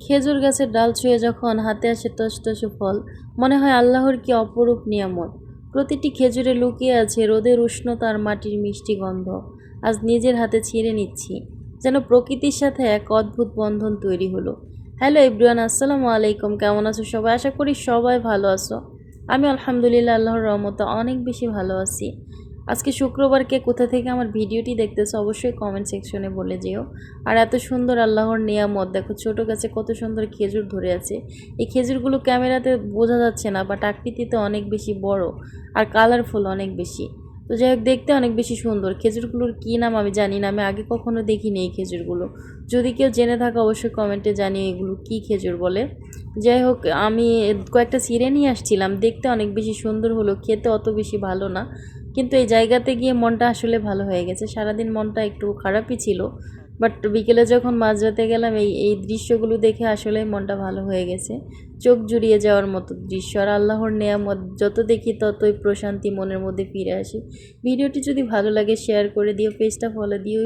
খেজুর গাছের ডাল ছুঁয়ে যখন হাতে আসে টসটসে ফল, মনে হয় আল্লাহর কি অপরূপ নিয়ামত। প্রতিটি খেজুরে লুকিয়ে আছে রোদের উষ্ণতা আর মাটির মিষ্টি গন্ধ। আজ নিজের হাতে ছিঁড়ে নিচ্ছি, যেন প্রকৃতির সাথে এক অদ্ভুত বন্ধন তৈরি হলো। হ্যালো এভরিওয়ান, আসসালামু আলাইকুম। কেমন আছো সবাই? আশা করি সবাই ভালো আছো। আমি আলহামদুলিল্লাহ আল্লাহর রহমতে অনেক বেশি ভালো আছি। আজকে শুক্রবার, কে কোথা থেকে আমার ভিডিওটি দেখতেছো অবশ্যই কমেন্ট সেকশনে বলে যেও। আর এত সুন্দর আল্লাহর নিয়ামত, দেখো ছোট গাছে কত সুন্দর খেজুর ধরে আছে। এই খেজুরগুলো ক্যামেরাতে বোঝা যাচ্ছে না, বাট আকৃতিতে অনেক বেশি বড় আর কালারফুল অনেক বেশি। তো যাই হোক, দেখতে অনেক বেশি সুন্দর। খেজুরগুলোর কী নাম আমি জানি না, আমি আগে কখনো দেখিনি এই খেজুরগুলো। যদি কেউ জেনে থাকে অবশ্যই কমেন্টে জানিয়ে এগুলো কী খেজুর বলে। যাই হোক, আমি কয়েকটা ছিঁড়ে নিয়ে আসছিলাম, দেখতে অনেক বেশি সুন্দর হলো, খেতে অত বেশি ভালো না। কিন্তু এই জায়গাতে গিয়ে মনটা আসলে ভালো হয়ে গেছে। সারাদিন মনটা একটু খারাপই ছিল, বাট বিকেলে যখন মাঝরাতে গেলাম এই এই দৃশ্যগুলো দেখে আসলে মনটা ভালো হয়ে গেছে। চোখ জুড়িয়ে যাওয়ার মতো দৃশ্য, আর আল্লাহর নেয়ামত যত দেখি ততই প্রশান্তি মনের মধ্যে ফিরে আসে। ভিডিওটি যদি ভালো লাগে শেয়ার করে দিও, পেজটা ফলো দিও।